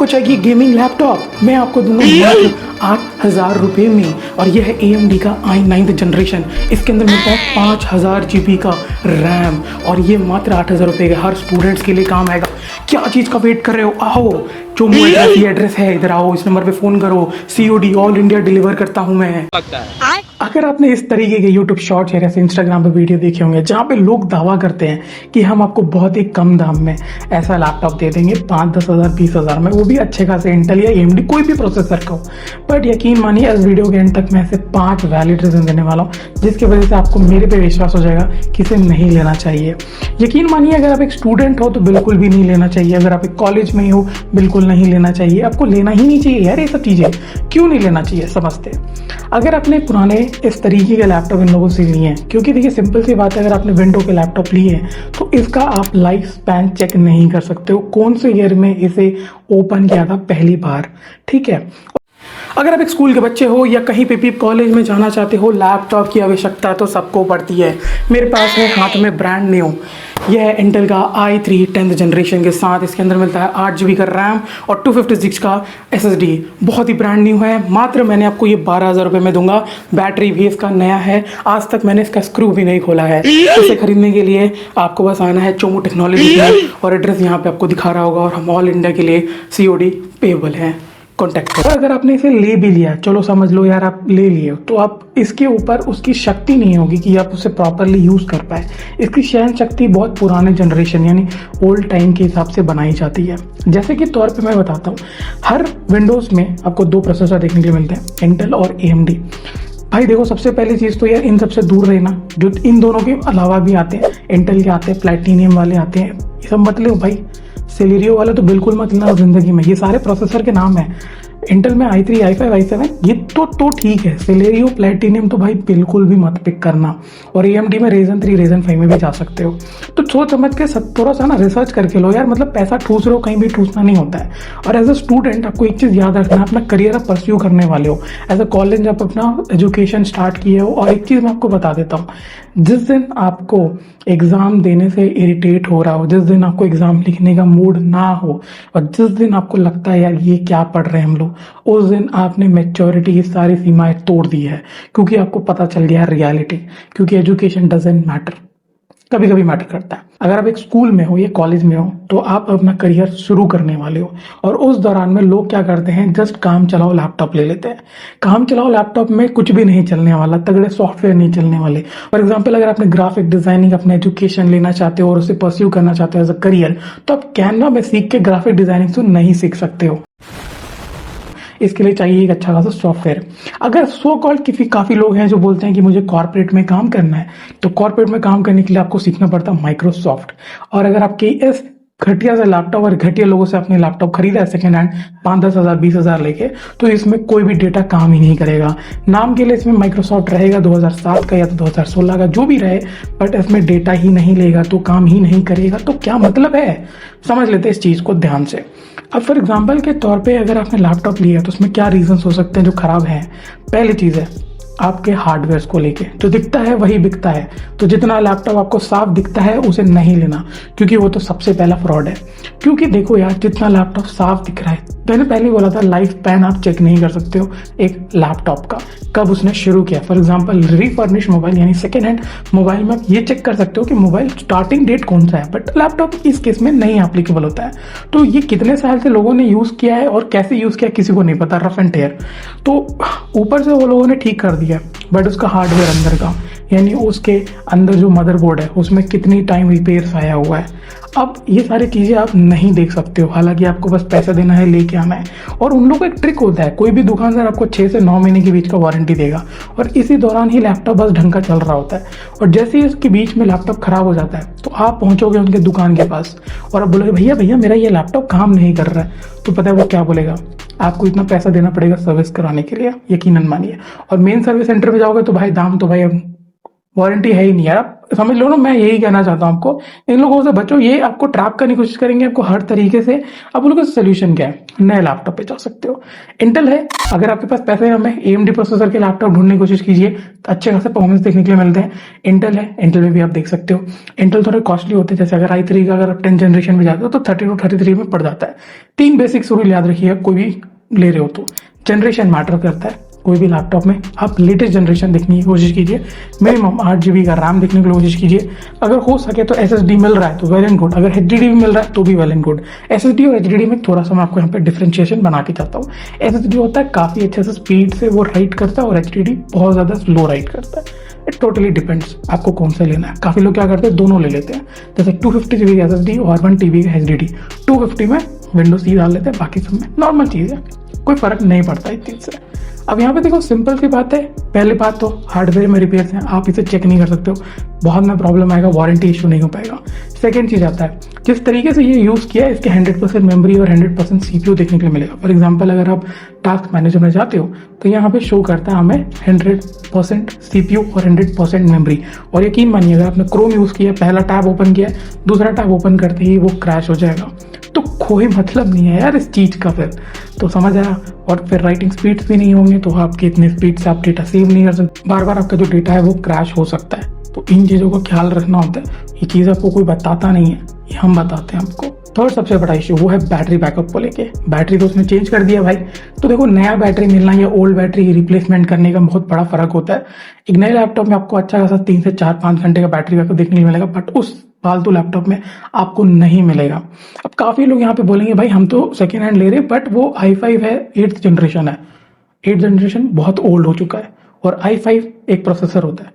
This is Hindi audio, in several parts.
आपको चाहिए गेमिंग लैपटॉप, मैं आपको दूंगा मात्र 8,000 रुपये में। और यह है AMD का i9th जनरेशन। इसके अंदर मिलता है 5000 GB का रैम और ये मात्र 8,000 रुपये का हर स्टूडेंट्स के लिए काम आएगा। क्या चीज़ का वेट कर रहे हो, आओ। जो एड्रेस, ये एड्रेस है, इधर आओ, इस नंबर पे फ़ोन करो। COD ऑल इंडिया डिलीवर करता हूँ मैं। अगर आपने इस तरीके के YouTube शॉर्ट्स या ऐसे Instagram पे वीडियो देखे होंगे जहाँ पे लोग दावा करते हैं कि हम आपको बहुत ही कम दाम में ऐसा लैपटॉप दे देंगे 5-10 हज़ार 20 हज़ार में, वो भी अच्छे खासे इंटेल या AMD कोई भी प्रोसेसर का हो, बट यकीन मानिए इस वीडियो के एंड तक मैं ऐसे 5 वैलिड रीजन देने वाला हूँ जिसकी वजह से आपको मेरे पे विश्वास हो जाएगा कि इसे नहीं लेना चाहिए। यकीन मानिए अगर आप एक स्टूडेंट हो तो बिल्कुल भी नहीं लेना चाहिए, अगर आप एक कॉलेज में ही हो बिल्कुल नहीं लेना चाहिए, आपको लेना ही नहीं चाहिए यार। ये सब चीज़ें क्यों नहीं लेना चाहिए समझते। अगर आपने पुराने इस तरीके के लैपटॉप इन लोगों से लिए हैं, क्योंकि देखिए सिंपल सी बात है, अगर आपने विंडो के लैपटॉप लिए हैं तो इसका आप लाइफ स्पैन चेक नहीं कर सकते हो कौन से ईयर में इसे ओपन किया था पहली बार, ठीक है। अगर आप एक स्कूल के बच्चे हो या कहीं पे भी कॉलेज में जाना चाहते हो, लैपटॉप की आवश्यकता तो सबको पड़ती है। मेरे पास है हाथ में ब्रांड न्यू, यह है इंटेल का i3 10th जनरेशन के साथ। इसके अंदर मिलता है 8 GB का रैम और 256 का SSD। बहुत ही ब्रांड न्यू है, मात्र मैंने आपको ये 12,000 रुपये में दूंगा। बैटरी भी इसका नया है, आज तक मैंने इसका स्क्रू भी नहीं खोला है। इसे खरीदने के लिए आपको बस आना है चोमू टेक्नोलॉजी में और एड्रेस यहाँ पे आपको दिखा रहा होगा, और हम ऑल इंडिया के लिए COD पेबल है, कॉन्टैक्ट करो। अगर आपने इसे ले भी लिया, चलो समझ लो यार आप ले लिए, तो आप इसके ऊपर उसकी शक्ति नहीं होगी कि आप उसे प्रॉपरली यूज़ कर पाए। इसकी सहन शक्ति बहुत पुराने जनरेशन यानी ओल्ड टाइम के हिसाब से बनाई जाती है। जैसे कि तौर पे मैं बताता हूँ, हर विंडोज़ में आपको 2 प्रोसेसर देखने के लिए मिलते हैं, इंटेल और AMD। भाई देखो, सबसे पहली चीज़ तो यार इन सबसे दूर रहना। जो इन दोनों के अलावा भी आते हैं, इंटेल के आते हैं, प्लैटिनियम वाले आते हैं, ये सब मत लो भाई। सेलेरियो वाला तो बिल्कुल मत लेना जिंदगी में। ये सारे प्रोसेसर के नाम हैं। इंटेल में i3, i5, i7 ये तो ठीक है। सेलेरियो, प्लैटिनियम तो भाई बिल्कुल भी मत पिक करना। और AMD में Ryzen 3, Ryzen 5 में भी जा सकते हो। तो सोच समझ के थोड़ा सा ना रिसर्च करके लो यार, मतलब पैसा ठूस रहे हो, कहीं भी ठूसना नहीं होता है। और एज अ स्टूडेंट आपको एक चीज़ याद रखना, अपना करियर आप परस्यू करने वाले हो, एज अ कॉलेज आप अपना एजुकेशन स्टार्ट किए हो। और एक चीज़ मैं आपको बता देता हूँ, जिस दिन आपको एग्ज़ाम देने से इरिटेट हो रहा हो, जिस दिन आपको एग्ज़ाम लिखने का मूड ना हो, और जिस दिन आपको लगता है यार ये क्या पढ़ रहे हैं हम लोग, उस दिन आपने मैच्योरिटी की सारी सीमाएं तोड़ दी है, क्योंकि आपको पता चल गया है रियलिटी। क्योंकि एजुकेशन डजंट मैटर, कभी कभी मैटर करता है। अगर आप एक स्कूल में हो या कॉलेज में हो तो आप अपना करियर शुरू करने वाले हो, और उस दौरान में लोग क्या करते हैं, जस्ट काम चलाओ लैपटॉप ले लेते हैं। काम चलाओ लैपटॉप में कुछ भी नहीं चलने वाला, तगड़े सॉफ्टवेयर नहीं चलने वाले। फॉर एग्जाम्पल, अगर आपने ग्राफिक डिजाइनिंग अपना एजुकेशन लेना चाहते हो और उसे परस्यू करना चाहते हो एज अ करियर, तो आप कैनवा में सीख के ग्राफिक डिजाइनिंग तो नहीं सीख सकते हो। इसके लिए चाहिए एक अच्छा खासा सॉफ्टवेयर। अगर सो कॉल्ड काफ़ी लोग हैं जो बोलते हैं कि मुझे कॉर्पोरेट में काम करना है, तो कॉर्पोरेट में काम करने के लिए आपको सीखना पड़ता है माइक्रोसॉफ्ट। और अगर आपके इस घटिया से लैपटॉप और घटिया लोगों से अपने लैपटॉप खरीदा है सेकेंड हैंड 5-10 हज़ार 20 हज़ार लेके, तो इसमें कोई भी डेटा काम ही नहीं करेगा। नाम के लिए इसमें माइक्रोसॉफ्ट रहेगा 2007 का या तो 2016 का, जो भी रहे, बट इसमें डेटा ही नहीं लेगा तो काम ही नहीं करेगा। तो क्या मतलब है, समझ लेते हैं इस चीज़ को ध्यान से। अब फॉर एग्जाम्पल के तौर पे अगर आपने लैपटॉप लिया तो उसमें क्या रीजंस हो सकते हैं जो खराब हैं। पहली चीज़ है आपके हार्डवेयर को लेके, जो दिखता है वही बिकता है। तो जितना लैपटॉप आपको साफ दिखता है उसे नहीं लेना, क्योंकि वो तो सबसे पहला फ्रॉड है। क्योंकि देखो यार, जितना लैपटॉप साफ दिख रहा है, मैंने पहले बोला था लाइफ स्पैन आप चेक नहीं कर सकते हो एक लैपटॉप का, कब उसने शुरू किया। फॉर एग्जाम्पल, रीफर्निश मोबाइल यानी सेकेंड हैंड मोबाइल में आप ये चेक कर सकते हो कि मोबाइल स्टार्टिंग डेट कौन सा है, बट लैपटॉप इस केस में नहीं एप्लीकेबल होता है। तो ये कितने साल से लोगों ने यूज़ किया है और कैसे यूज़ किया किसी को नहीं पता, रफ एंड टेयर। तो ऊपर से वो लोगों ने ठीक कर दिया, बट उसका हार्डवेयर अंदर का यानी उसके अंदर जो मदरबोर्ड है उसमें कितनी टाइम रिपेयर्स आया हुआ है, अब ये सारी चीज़ें आप नहीं देख सकते हो। हालांकि आपको बस पैसा देना है, लेके आना है। और उन लोगों का एक ट्रिक होता है, कोई भी दुकानदार आपको 6 से 9 महीने के बीच का वारंटी देगा, और इसी दौरान ही लैपटॉप बस ढंग का चल रहा होता है। और जैसे ही उसके बीच में लैपटॉप खराब हो जाता है तो आप पहुंचोगे उनके दुकान के पास और आप बोलोगे भैया भैया मेरा ये लैपटॉप काम नहीं कर रहा है, तो पता है वो क्या बोलेगा, आपको इतना पैसा देना पड़ेगा सर्विस कराने के लिए, यकीनन मानिए। और मेन सर्विस सेंटर में जाओगे तो भाई दाम तो भाई वारंटी है ही नहीं यार, आप समझ लो ना, मैं यही कहना चाहता हूँ आपको, इन लोगों से बचो। ये आपको ट्रैप करने की कोशिश करेंगे आपको हर तरीके से। अब उन लोगों का सोल्यूशन क्या है, नए लैपटॉप पे जा सकते हो। इंटेल है, अगर आपके पास पैसे हैं, हमें AMD प्रोसेसर के लैपटॉप ढूंढने की कोशिश कीजिए तो अच्छे खासे परफॉर्मेंस देखने के लिए मिलते हैं। इंटेल है, इंटेल में भी आप देख सकते हो। इंटेल थोड़े कॉस्टली होते हैं, जैसे अगर i3 का अगर आप 10 जनरेशन में जाते हो तो 3233 में पड़ जाता है। 3 बेसिक रूल याद रखिएगा, कोई भी ले रहे हो तो जनरेशन मैटर करता है। कोई भी लैपटॉप में आप लेटेस्ट जनरेशन देखने की कोशिश कीजिए, मिनिमम 8 GB का रैम देखने की कोशिश कीजिए। अगर हो सके तो SSD मिल रहा है तो वेल एंड गुड, अगर HDD भी मिल रहा है तो भी वेल एंड गुड। SSD और HDD में थोड़ा सा मैं आपको यहाँ पे डिफ्रेंशिएशन बना के चाहता हूँ। SSD होता है काफ़ी अच्छे से स्पीड से वो राइट करता है, और HDD बहुत ज़्यादा स्लो राइट करता है। इट टोटली डिपेंड्स आपको कौन सा लेना है। काफ़ी लोग क्या करते हैं, दोनों ले लेते हैं, जैसे 250 GB का SSD और 1 TB का HDD। 250 में विंडोज C डाल लेते हैं, बाकी सब में नॉर्मल चीज़ है, कोई फर्क नहीं पड़ता इस चीज़ से। अब यहाँ पे देखो, सिंपल सी बात है। पहली बात तो हार्डवेयर में रिपेयर्स हैं, आप इसे चेक नहीं कर सकते हो, बहुत में प्रॉब्लम आएगा, वारंटी इशू नहीं हो पाएगा। सेकेंड चीज़ आता है, जिस तरीके से ये यूज़ किया है, इसके 100% मेमोरी और 100% CPU देखने के लिए मिलेगा। फॉर एग्जाम्पल, अगर आप टास्क मैनेजर में जाते हो तो यहाँ पे शो करता है हमें 100% CPU और 100% मेमोरी। और यकीन मानिए, अगर आपने क्रोम यूज़ किया, पहला टैब ओपन किया, दूसरा टैब ओपन करते ही वो क्रैश हो जाएगा। तो कोई मतलब नहीं है यार इस चीज़ का फिर, तो समझ आया। और फिर राइटिंग स्पीड्स भी नहीं होंगे, तो आपके इतने स्पीड से आप डेटा सेव नहीं कर सकते, बार बार आपका जो डेटा है वो क्रैश हो सकता है। तो इन चीज़ों का ख्याल रखना होता है। ये चीज़ आपको कोई बताता नहीं है, ये हम बताते हैं आपको। थर्ड सबसे बड़ा इशू वो है बैटरी बैकअप को लेके। बैटरी तो उसने चेंज कर दिया भाई। तो देखो, नया बैटरी मिलना या ओल्ड बैटरी रिप्लेसमेंट करने का बहुत बड़ा फर्क होता है। एक नए लैपटॉप में आपको अच्छा खासा 3 से 4-5 घंटे का बैटरी बैकअप देखने को मिलेगा, बट उस फालतू लैपटॉप में आपको नहीं मिलेगा। अब काफ़ी लोग यहाँ पे बोलेंगे भाई हम तो सेकेंड हैंड ले रहे हैं, बट वो i5 है, 8th जनरेशन है। 8th जनरेशन बहुत ओल्ड हो चुका है, और i5 एक प्रोसेसर होता है।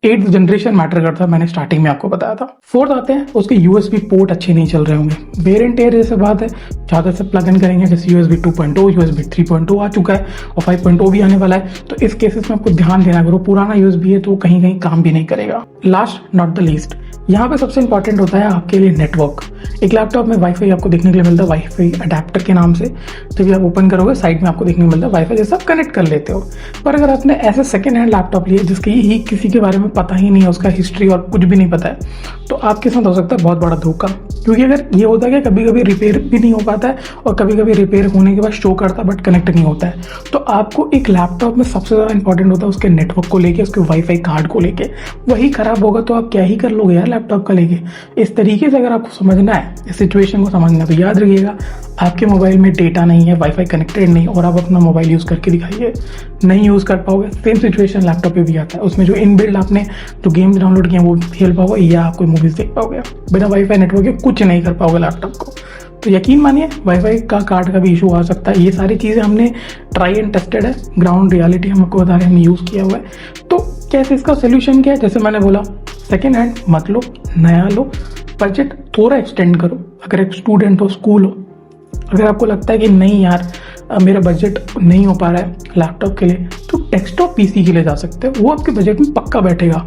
8th जनरेशन मैटर करता है, मैंने स्टार्टिंग में आपको बताया था। फोर्थ आते हैं, उसके USB पोर्ट अच्छे नहीं चल रहे होंगे, वेयर एंड टेयर जैसे बात है, ज़्यादा से प्लग इन करेंगे, जैसे USB 2.0, USB 3.0 आ चुका है, और 5.0 भी आने वाला है। तो इस केसेस में आपको ध्यान देना, अगर वो पुराना USB है तो कहीं कहीं काम भी नहीं करेगा। लास्ट नॉट द लीस्ट, यहाँ पे सबसे इंपॉर्टेंट होता है आपके लिए नेटवर्क। एक लैपटॉप में वाईफाई आपको देखने के लिए मिलता है, वाईफाई अडेप्टर के नाम से। जब भी आप ओपन करोगे साइड में आपको देखने को मिलता है वाईफाई, जैसे आप कनेक्ट कर लेते हो। पर अगर आपने ऐसे सेकेंड हैंड लैपटॉप लिए जिसके ही किसी के बारे में पता ही नहीं है, उसका हिस्ट्री और कुछ भी नहीं पता है, तो आपके साथ हो सकता है बहुत बड़ा धोखा। क्योंकि अगर ये होता है कि कभी कभी रिपेयर भी नहीं हो पाता है, और कभी कभी रिपेयर होने के बाद शो करता है बट कनेक्ट नहीं होता है, तो आपको एक लैपटॉप में सबसे ज़्यादा इंपॉर्टेंट होता है उसके नेटवर्क को लेके, उसके वाईफाई कार्ड को लेके। वही खराब होगा तो आप क्या ही कर लोगे यार लैपटॉप का लेके। इस तरीके से अगर आपको समझना है, इस सिचुएशन को समझना है, तो याद रखिएगा, आपके मोबाइल में डेटा नहीं है, वाईफाई कनेक्टेड नहीं, और आप अपना मोबाइल यूज़ करके दिखाइए, नहीं यूज़ कर पाओगे। सेम सिचुएशन लैपटॉप पे भी आता है, उसमें जो इनबिल्ड आपने जो गेम्स डाउनलोड किए वो खेल पाओगे, या आप कोई मूवीज़ देख पाओगे। बिना वाईफाई नेटवर्क के कुछ नहीं कर पाओगे लैपटॉप को। तो यकीन मानिए, वाईफाई का कार्ड का भी इशू आ सकता है। ये सारी चीज़ें हमने ट्राई एंड टेस्टेड है, ग्राउंड रियलिटी हम आपको बता रहे हैं, हमने यूज़ किया हुआ है। तो कैसे इसका सोल्यूशन क्या है, जैसे मैंने बोला, सेकेंड हैंड मत लो, नया लो, बजट थोड़ा एक्सटेंड करो। अगर एक स्टूडेंट हो, स्कूल हो, अगर आपको लगता है कि नहीं यार मेरा बजट नहीं हो पा रहा है लैपटॉप के लिए, तो डेस्कटॉप PC के लिए जा सकते हो, वो आपके बजट में पक्का बैठेगा।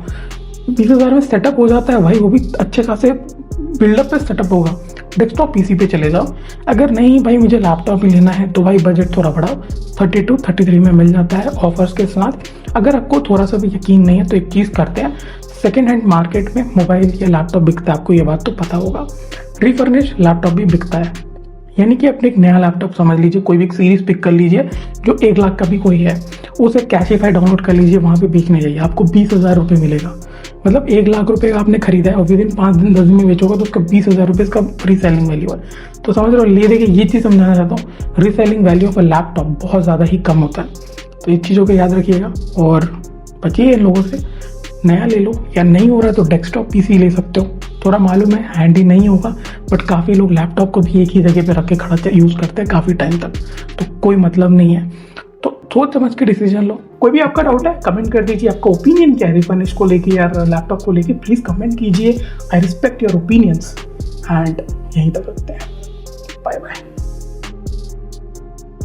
20,000 में सेटअप हो जाता है भाई, वो भी अच्छे खासे बिल्डअप पे सेटअप होगा। डेस्कटॉप PC पे चले जाओ। अगर नहीं भाई मुझे लैपटॉप ही लेना है, तो भाई बजट थोड़ा बढ़ाओ, 32-33 में मिल जाता है ऑफर्स के साथ। अगर आपको थोड़ा सा भी यकीन नहीं है तो एक चीज़ करते हैं, सेकेंड हैंड मार्केट में मोबाइल या लैपटॉप बिकता है, आपको ये बात तो पता होगा। रिफर्निश लैपटॉप भी बिकता है, यानी कि अपने एक नया लैपटॉप समझ लीजिए, कोई भी सीरीज पिक कर लीजिए जो 1 लाख का भी कोई है, उसे कैशिफाई डाउनलोड कर लीजिए, वहाँ पे बेचने जाइए, आपको 20,000 रुपये मिलेगा। मतलब 1 लाख रुपए का आपने खरीदा है और विद इन 5 दिन 10 दिन में बेचोगा तो उसका 20,000 रुपये इसका रीसेलिंग वैल्यू है। तो समझ रहे हो, ले देखिए, ये चीज़ समझाना चाहता हूँ, reselling value of a laptop बहुत ज़्यादा ही कम होता है। तो ये चीज़ों को याद रखिएगा और बचिए इन लोगों से। नया ले लो, या नहीं हो रहा है तो डेस्कटॉप PC ले सकते हो। थोड़ा मालूम है हैंडी नहीं होगा, बट काफ़ी लोग लैपटॉप को भी एक ही जगह पे रख के खड़ा यूज़ करते हैं काफ़ी टाइम तक, तो कोई मतलब नहीं है। तो सोच समझ के डिसीजन लो। कोई भी आपका डाउट है कमेंट कर दीजिए, आपका ओपिनियन क्या है रिफर्निश को लेके या लैपटॉप को लेके, प्लीज़ कमेंट कीजिए। I respect your opinions and यहीं तक रखते हैं। Bye bye.